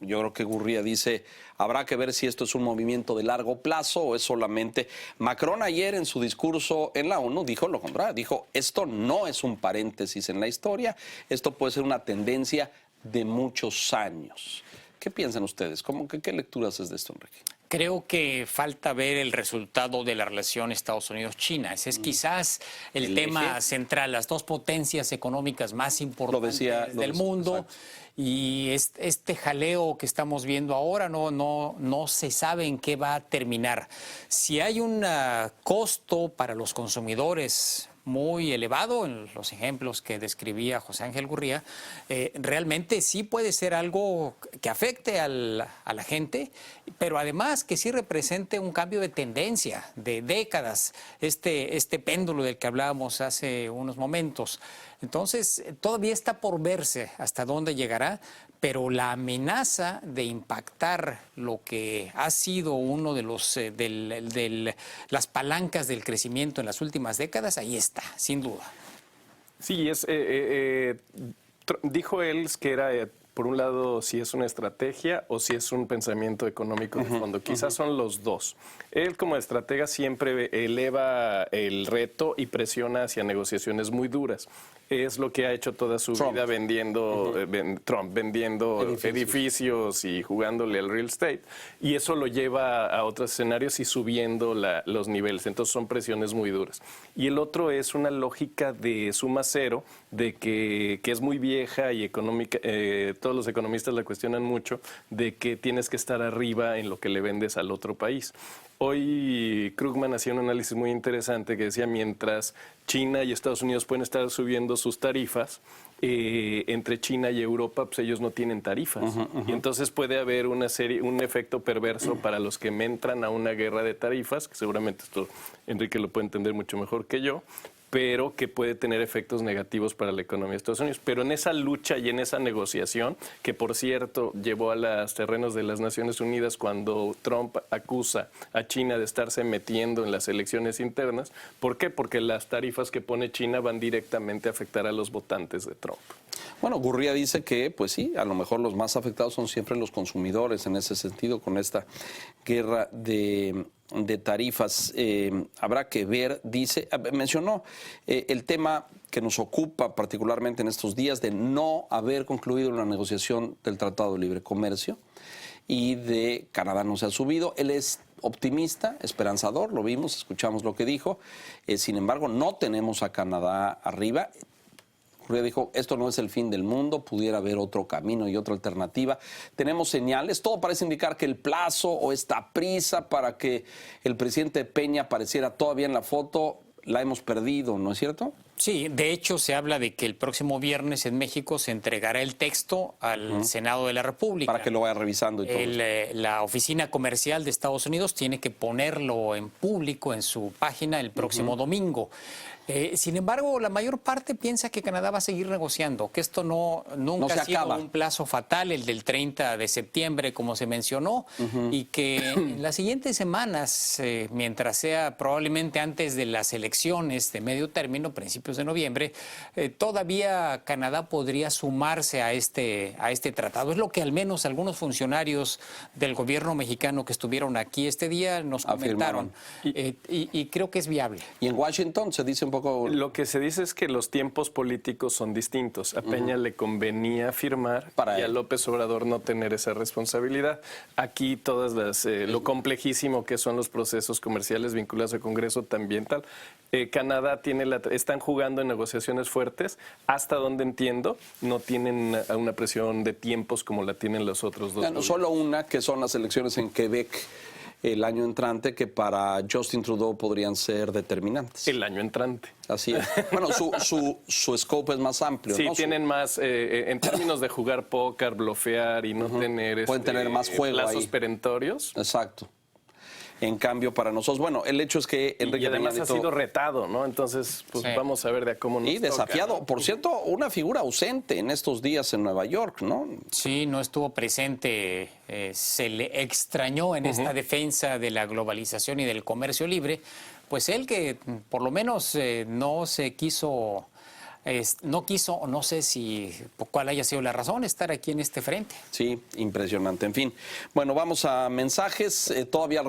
Yo creo que Gurría dice, habrá que ver si esto es un movimiento de largo plazo o es solamente... Macron ayer en su discurso en la ONU dijo lo contrario, dijo, esto no es un paréntesis en la historia, esto puede ser una tendencia de muchos años. ¿Qué piensan ustedes? ¿Qué lecturas es de esto, Enrique? Creo que falta ver el resultado de la relación Estados Unidos-China. Ese es quizás el tema central, las dos potencias económicas más importantes del mundo. Exacto. Y este jaleo que estamos viendo ahora no se sabe en qué va a terminar. Si hay un costo para los consumidores muy elevado, en los ejemplos que describía José Ángel Gurría, realmente sí puede ser algo que afecte a la gente, pero además que sí represente un cambio de tendencia de décadas, este péndulo del que hablábamos hace unos momentos. Entonces, todavía está por verse hasta dónde llegará, pero la amenaza de impactar lo que ha sido uno de las palancas del crecimiento en las últimas décadas, ahí está, sin duda. Sí, dijo él que era, por un lado, si es una estrategia o si es un pensamiento económico de fondo. Quizás son los dos. Él, como estratega, siempre eleva el reto y presiona hacia negociaciones muy duras. Es lo que ha hecho toda su vida vendiendo, Trump, vendiendo edificios y jugándole al real estate. Y eso lo lleva a otros escenarios y subiendo los niveles. Entonces son presiones muy duras. Y el otro es una lógica de suma cero, de que es muy vieja y económica. Todos los economistas la cuestionan mucho, de que tienes que estar arriba en lo que le vendes al otro país. Hoy Krugman hacía un análisis muy interesante que decía, mientras China y Estados Unidos pueden estar subiendo sus tarifas, entre China y Europa, pues ellos no tienen tarifas. Y entonces puede haber un efecto perverso para los que entran a una guerra de tarifas, que seguramente esto Enrique lo puede entender mucho mejor que yo, pero que puede tener efectos negativos para la economía de Estados Unidos. Pero en esa lucha y en esa negociación, que por cierto llevó a los terrenos de las Naciones Unidas cuando Trump acusa a China de estarse metiendo en las elecciones internas, ¿por qué? Porque las tarifas que pone China van directamente a afectar a los votantes de Trump. Bueno, Gurría dice que, pues sí, a lo mejor los más afectados son siempre los consumidores en ese sentido, con esta guerra de tarifas. Habrá que ver, dice, mencionó el tema que nos ocupa particularmente en estos días de no haber concluido la negociación del Tratado de Libre Comercio y de Canadá no se ha subido. Él es optimista, esperanzador, lo vimos, escuchamos lo que dijo. Sin embargo, no tenemos a Canadá arriba. Dijo, esto no es el fin del mundo, pudiera haber otro camino y otra alternativa. Tenemos señales, todo parece indicar que el plazo o esta prisa para que el presidente Peña apareciera todavía en la foto, la hemos perdido, ¿no es cierto? Sí, de hecho se habla de que el próximo viernes en México se entregará el texto al Senado de la República. Para que lo vaya revisando y todo. La Oficina Comercial de Estados Unidos tiene que ponerlo en público en su página el próximo domingo. Sin embargo, la mayor parte piensa que Canadá va a seguir negociando, que esto nunca ha sido un plazo fatal, el del 30 de septiembre, como se mencionó, y que en las siguientes semanas, mientras sea probablemente antes de las elecciones de medio término, principios de noviembre, todavía Canadá podría sumarse a este tratado. Es lo que al menos algunos funcionarios del gobierno mexicano que estuvieron aquí este día nos comentaron, y creo que es viable. Y en Washington se dice un poco... Lo que se dice es que los tiempos políticos son distintos. A Peña le convenía firmar y a López Obrador no tener esa responsabilidad. Aquí todas lo complejísimo que son los procesos comerciales vinculados al Congreso también tal. Canadá están jugando en negociaciones fuertes. Hasta donde entiendo, no tienen una presión de tiempos como la tienen los otros dos. Solo una, que son las elecciones en Quebec el año entrante, que para Justin Trudeau podrían ser determinantes. El año entrante. Así es. Bueno, su scope es más amplio, sí, ¿no? Tienen más, en términos de jugar póker, blofear y no tener... Pueden tener más juego plazos ahí. perentorios. Exacto. En cambio, para nosotros, bueno, el hecho es que Enrique y además Peña ha sido retado, ¿no? Entonces, pues vamos a ver de cómo nos y desafiado. toca, ¿no? Por cierto, una figura ausente en estos días en Nueva York, ¿no? Sí, no estuvo presente, se le extrañó en esta defensa de la globalización y del comercio libre, pues él que por lo menos no quiso, no sé si cuál haya sido la razón, estar aquí en este frente. Sí, impresionante. En fin, bueno, vamos a mensajes. Todavía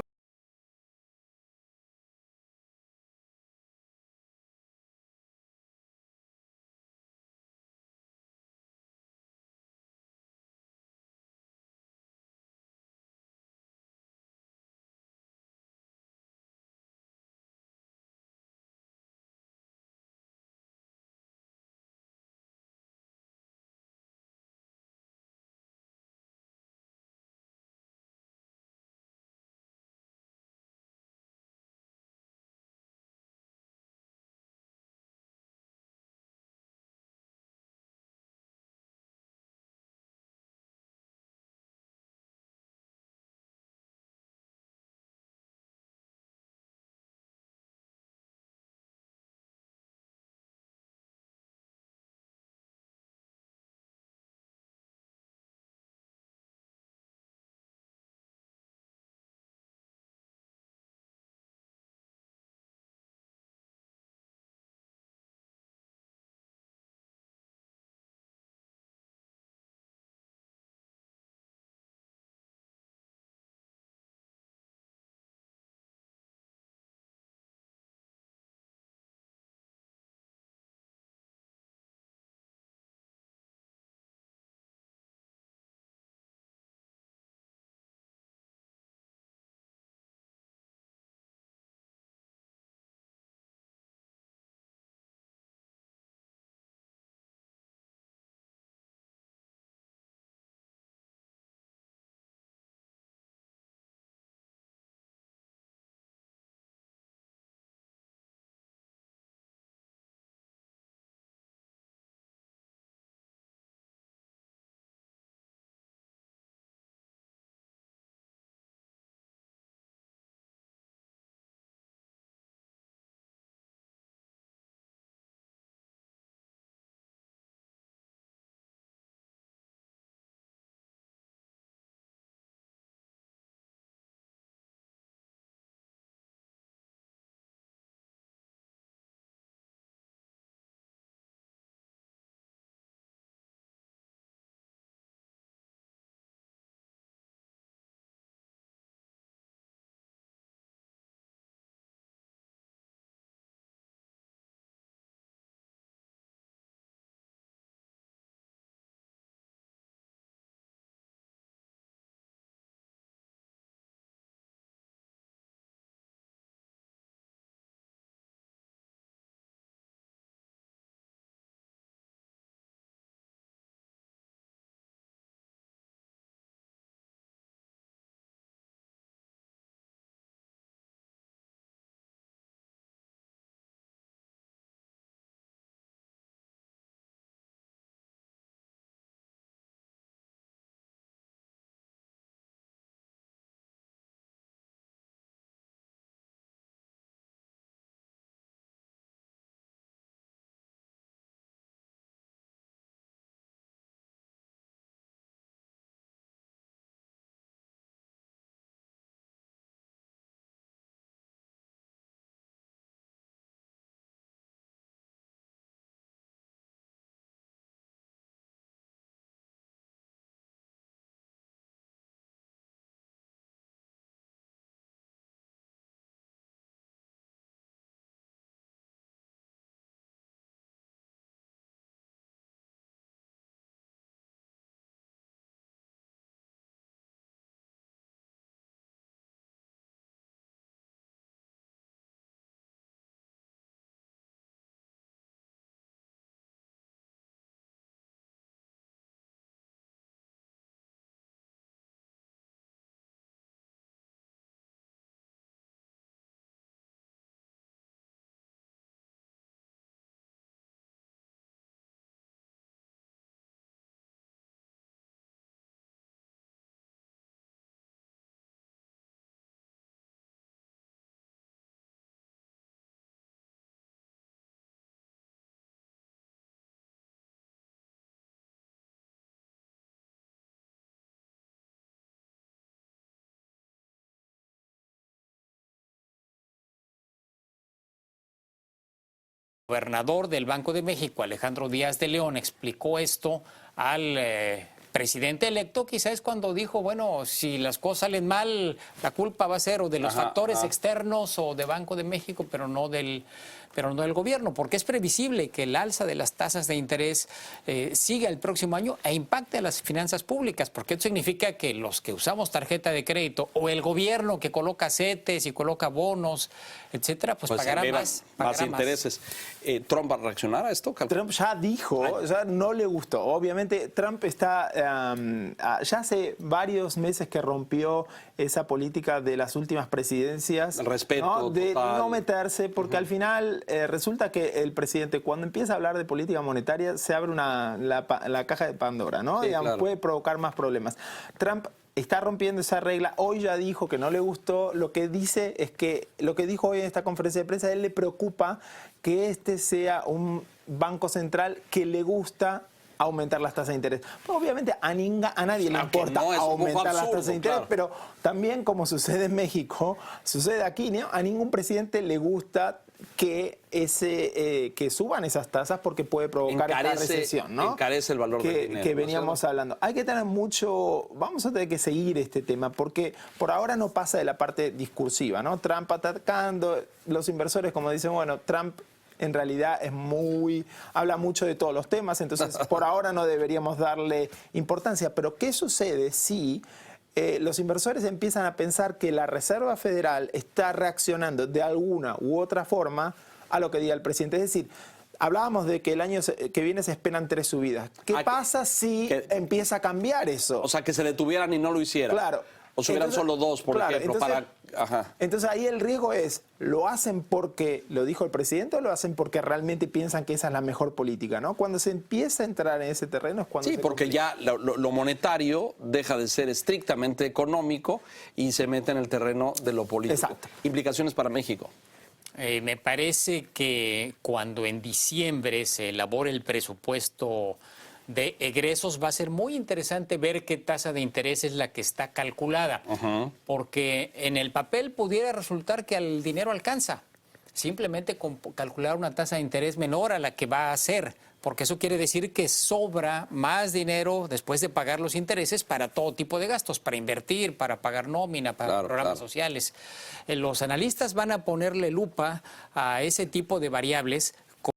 gobernador del Banco de México, Alejandro Díaz de León, explicó esto al presidente electo, quizás es cuando dijo, bueno, si las cosas salen mal, la culpa va a ser o de los factores externos o de Banco de México, pero no del gobierno, porque es previsible que el alza de las tasas de interés siga el próximo año e impacte a las finanzas públicas, porque esto significa que los que usamos tarjeta de crédito o el gobierno que coloca CETES y coloca bonos, etcétera, pues pagará más intereses. ¿Trump va a reaccionar a esto? Trump ya dijo, ya no le gustó. Obviamente Trump está, ya hace varios meses que rompió esa política de las últimas presidencias. El respeto, ¿no? De total. no meterse, porque al final resulta que el presidente, cuando empieza a hablar de política monetaria, se abre la caja de Pandora, ¿no? Sí, Digamos, claro. puede provocar más problemas. Trump está rompiendo esa regla. Hoy ya dijo que no le gustó. Lo que dice es que, lo que dijo hoy en esta conferencia de prensa, a él le preocupa que este sea un banco central que le gusta aumentar las tasas de interés. Pues obviamente a nadie le importa no, es un poco aumentar las absurdo, tasas de interés, claro. pero también como sucede en México, sucede aquí, ¿no? A ningún presidente le gusta que que suban esas tasas porque puede provocar esta recesión, ¿no? Encarece el valor del dinero. Que veníamos hablando. Hay que tener mucho, vamos a tener que seguir este tema porque por ahora no pasa de la parte discursiva, ¿no? Trump atacando, los inversores como dicen, bueno, Trump en realidad habla mucho de todos los temas, entonces por ahora no deberíamos darle importancia. Pero ¿qué sucede si los inversores empiezan a pensar que la Reserva Federal está reaccionando de alguna u otra forma a lo que diga el presidente? Es decir, hablábamos de que el año que viene se esperan 3 subidas. ¿Qué pasa si empieza a cambiar eso? O sea, que se detuvieran y no lo hicieran. Claro. O subieran solo 2, por ejemplo, Entonces ahí el riesgo es, ¿lo hacen porque lo dijo el presidente o lo hacen porque realmente piensan que esa es la mejor política, ¿no? Cuando se empieza a entrar en ese terreno es cuando Sí, porque ya lo monetario deja de ser estrictamente económico y se mete en el terreno de lo político. Exacto. Implicaciones para México. Me parece que cuando en diciembre se elabore el presupuesto de egresos va a ser muy interesante ver qué tasa de interés es la que está calculada, porque en el papel pudiera resultar que el dinero alcanza, simplemente con calcular una tasa de interés menor a la que va a ser, porque eso quiere decir que sobra más dinero después de pagar los intereses para todo tipo de gastos, para invertir, para pagar nómina, para programas sociales. Los analistas van a ponerle lupa a ese tipo de variables